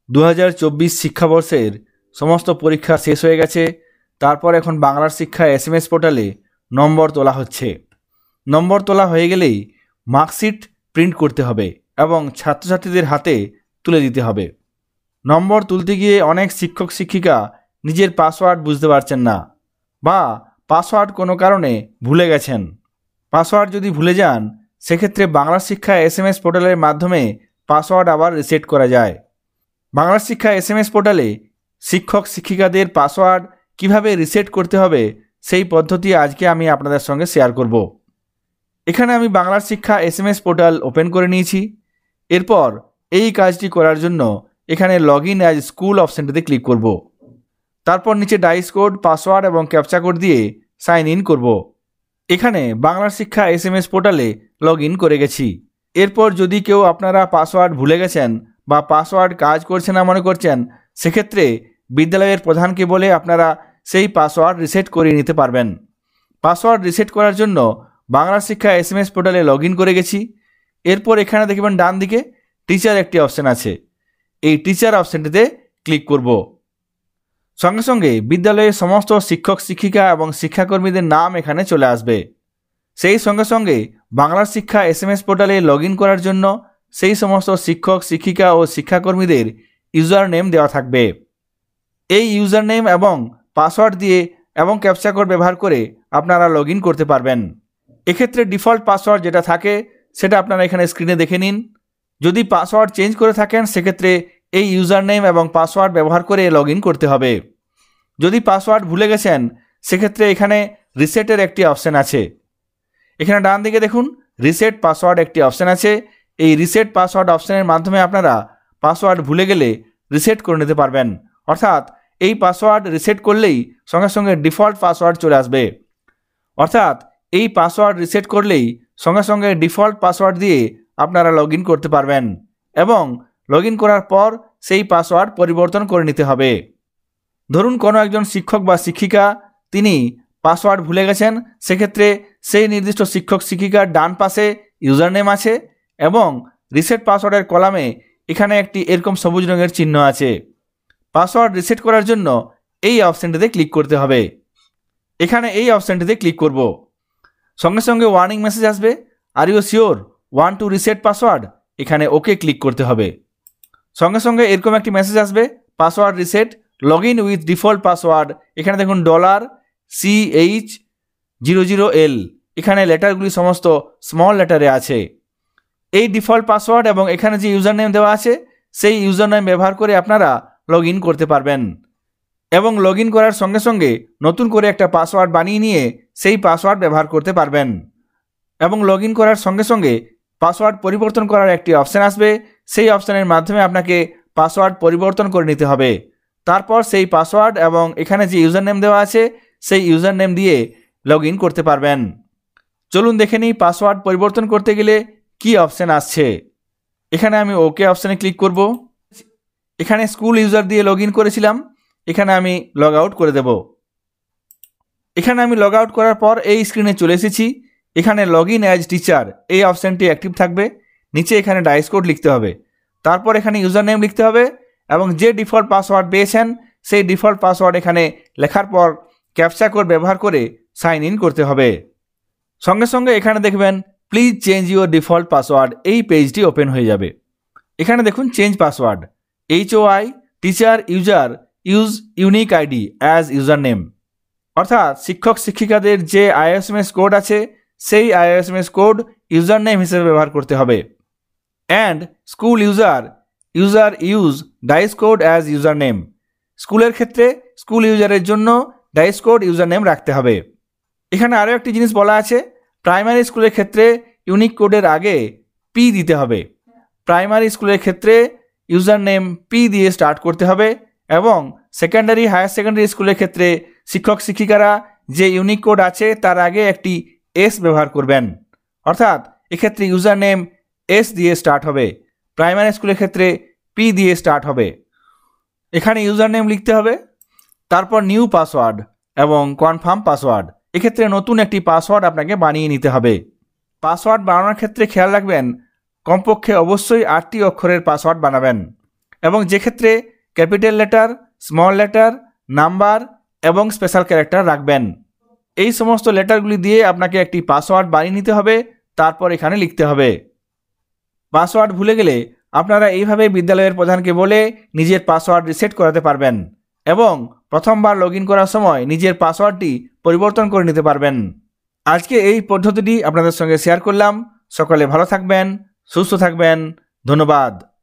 2024 শিক্ষাবর্ষের সমস্ত পরীক্ষা শেষ হয়ে গেছে। তারপর এখন বাংলার শিক্ষা SMS পোর্টালে নম্বর তোলা হচ্ছে। নম্বর তোলা হয়ে গেলেই মার্কশিট প্রিন্ট করতে হবে এবং ছাত্রছাত্রীদের হাতে তুলে দিতে হবে। নম্বর তুলতে গিয়ে অনেক শিক্ষক শিক্ষিকা নিজের পাসওয়ার্ড বুঝতে পারছেন না বা পাসওয়ার্ড কোনো কারণে ভুলে গেছেন। পাসওয়ার্ড যদি ভুলে যান সেক্ষেত্রে বাংলার শিক্ষা SMS পোর্টালের মাধ্যমে পাসওয়ার্ড আবার রিসেট করা যায়। বাংলার শিক্ষা SMS পোর্টালে শিক্ষক শিক্ষিকাদের পাসওয়ার্ড কিভাবে রিসেট করতে হবে সেই পদ্ধতি আজকে আমি আপনাদের সঙ্গে শেয়ার করব। এখানে আমি বাংলার শিক্ষা SMS পোর্টাল ওপেন করে নিয়েছি। এরপর এই কাজটি করার জন্য এখানে লগ ইন অ্যাজ স্কুল অপশানটিতে ক্লিক করব। তারপর নিচে ডাইস কোড, পাসওয়ার্ড এবং ক্যাপচা কোড দিয়ে সাইন ইন করব। এখানে বাংলার শিক্ষা SMS পোর্টালে লগ ইন করে গেছি। এরপর যদি কেউ আপনারা পাসওয়ার্ড ভুলে গেছেন বা পাসওয়ার্ড কাজ করছে না মনে করছেন, সেক্ষেত্রে বিদ্যালয়ের প্রধানকে বলে আপনারা সেই পাসওয়ার্ড রিসেট করিয়ে নিতে পারবেন। পাসওয়ার্ড রিসেট করার জন্য বাংলার শিক্ষা SMS পোর্টালে লগ ইন করে গেছি। এরপর এখানে দেখবেন ডান দিকে টিচার একটি অপশান আছে। এই টিচার অপশানটিতে ক্লিক করব। সঙ্গে সঙ্গে বিদ্যালয়ের সমস্ত শিক্ষক শিক্ষিকা এবং শিক্ষাকর্মীদের নাম এখানে চলে আসবে। সেই সঙ্গে সঙ্গে বাংলার শিক্ষা SMS পোর্টালে লগ ইন করার জন্য সেই সমস্ত শিক্ষক শিক্ষিকা ও শিক্ষাকর্মীদের ইউজার নেম দেওয়া থাকবে। এই ইউজার নেম এবং পাসওয়ার্ড দিয়ে এবং ক্যাপচা কোড ব্যবহার করে আপনারা লগ ইন করতে পারবেন। এক্ষেত্রে ডিফল্ট পাসওয়ার্ড যেটা থাকে সেটা আপনারা এখানে স্ক্রিনে দেখে নিন। যদি পাসওয়ার্ড চেঞ্জ করে থাকেন সেক্ষেত্রে এই ইউজার নেম এবং পাসওয়ার্ড ব্যবহার করে লগ ইন করতে হবে। যদি পাসওয়ার্ড ভুলে গেছেন সেক্ষেত্রে এখানে রিসেটের একটি অপশান আছে। এখানে ডান দিকে দেখুন রিসেট পাসওয়ার্ড একটি অপশান আছে। এই রিসেট পাসওয়ার্ড অপশানের মাধ্যমে আপনারা পাসওয়ার্ড ভুলে গেলে রিসেট করে নিতে পারবেন। অর্থাৎ এই পাসওয়ার্ড রিসেট করলেই সঙ্গে সঙ্গে ডিফল্ট পাসওয়ার্ড চলে আসবে। অর্থাৎ এই পাসওয়ার্ড রিসেট করলেই সঙ্গে সঙ্গে ডিফল্ট পাসওয়ার্ড দিয়ে আপনারা লগ ইন করতে পারবেন এবং লগ ইন করার পর সেই পাসওয়ার্ড পরিবর্তন করে নিতে হবে। ধরুন কোনো একজন শিক্ষক বা শিক্ষিকা তিনি পাসওয়ার্ড ভুলে গেছেন, সেক্ষেত্রে সেই নির্দিষ্ট শিক্ষক শিক্ষিকার ডান পাশে ইউজার নেম আছে এবং রিসেট পাসওয়ার্ডের কলামে এখানে একটি এরকম সবুজ রঙের চিহ্ন আছে। পাসওয়ার্ড রিসেট করার জন্য এই অপশানটিতে ক্লিক করতে হবে। এখানে এই অপশানটিতে ক্লিক করব। সঙ্গে সঙ্গে ওয়ার্নিং মেসেজ আসবে, are you sure want to reset password. এখানে ওকে ক্লিক করতে হবে। সঙ্গে সঙ্গে এরকম একটি মেসেজ আসবে, password reset, log in with default password. এখানে দেখুন $CH00L, এখানে লেটারগুলি সমস্ত স্মল লেটারে আছে। এই ডিফল্ট পাসওয়ার্ড এবং এখানে যে ইউজার নেম দেওয়া আছে সেই ইউজার নেম ব্যবহার করে আপনারা লগ ইন করতে পারবেন এবং লগ ইন করার সঙ্গে সঙ্গে নতুন করে একটা পাসওয়ার্ড বানিয়ে নিয়ে সেই পাসওয়ার্ড ব্যবহার করতে পারবেন। এবং লগ ইন করার সঙ্গে সঙ্গে পাসওয়ার্ড পরিবর্তন করার একটি অপশান আসবে। সেই অপশানের মাধ্যমে আপনাকে পাসওয়ার্ড পরিবর্তন করে নিতে হবে। তারপর সেই পাসওয়ার্ড এবং এখানে যে ইউজার নেম দেওয়া আছে সেই ইউজার নেম দিয়ে লগ ইন করতে পারবেন। চলুন দেখে নিই পাসওয়ার্ড পরিবর্তন করতে গেলে কি অপশান আসছে। এখানে আমি ওকে অপশানে ক্লিক করব। এখানে স্কুল ইউজার দিয়ে লগ ইন করেছিলাম, এখানে আমি লগ আউট করে দেব। এখানে আমি লগ আউট করার পর এই স্ক্রিনে চলে এসেছি। এখানে লগ ইন অ্যাজ টিচার এই অপশানটি অ্যাক্টিভ থাকবে। নিচে এখানে ডাইস কোড লিখতে হবে, তারপর এখানে ইউজার নেম লিখতে হবে এবং যে ডিফল্ট পাসওয়ার্ড পেয়েছেন সেই ডিফল্ট পাসওয়ার্ড এখানে লেখার পর ক্যাপচা কোড ব্যবহার করে সাইন ইন করতে হবে। সঙ্গে সঙ্গে এখানে দেখবেন please change your default password, এই পেজটি ওপেন হয়ে যাবে। এখানে দেখুন change password, HOI teacher user use unique ID as user name. অর্থাৎ শিক্ষক শিক্ষিকাদের যে ISMS কোড আছে সেই ISMS কোড ইউজার নেম হিসেবে ব্যবহার করতে হবে। And school user use DISE code as username. স্কুলের ক্ষেত্রে স্কুল ইউজারের জন্য ডাইস কোড ইউজার নেম রাখতে হবে। এখানে আরও একটি জিনিস বলা আছে, প্রাইমারি স্কুলের ক্ষেত্রে ইউনিক কোডের আগে P দিতে হবে। প্রাইমারি স্কুলের ক্ষেত্রে ইউজার নেম P দিয়ে স্টার্ট করতে হবে এবং সেকেন্ডারি হায়ার সেকেন্ডারি স্কুলের ক্ষেত্রে শিক্ষক শিক্ষিকারা যে ইউনিক কোড আছে তার আগে একটি S ব্যবহার করবেন। অর্থাৎ এক্ষেত্রে ইউজার নেম S দিয়ে স্টার্ট হবে, প্রাইমারি স্কুলের ক্ষেত্রে P দিয়ে স্টার্ট হবে। এখানে ইউজার নেম লিখতে হবে, তারপর নিউ পাসওয়ার্ড এবং কনফার্ম পাসওয়ার্ড। এক্ষেত্রে নতুন একটি পাসওয়ার্ড আপনাকে বানিয়ে নিতে হবে। পাসওয়ার্ড বানানোর ক্ষেত্রে খেয়াল রাখবেন কমপক্ষে অবশ্যই 8টি অক্ষরের পাসওয়ার্ড বানাবেন। এবং যে ক্ষেত্রে capital letter, small letter, number এবং স্পেশাল ক্যারেক্টার রাখবেন। এই সমস্ত লেটারগুলি দিয়ে আপনাকে একটি পাসওয়ার্ড বানিয়ে নিতে হবে, তারপর এখানে লিখতে হবে। পাসওয়ার্ড ভুলে গেলে আপনারা এইভাবে বিদ্যালয়ের প্রধানকে বলে নিজের পাসওয়ার্ড রিসেট করাতে পারবেন এবং প্রথমবার লগ ইন করার সময় নিজের পাসওয়ার্ডটি পরিবর্তন করে নিতে পারবেন। আজকে এই পদ্ধতিটি আপনাদের সঙ্গে শেয়ার করলাম। সকলে ভালো থাকবেন, সুস্থ থাকবেন। ধন্যবাদ।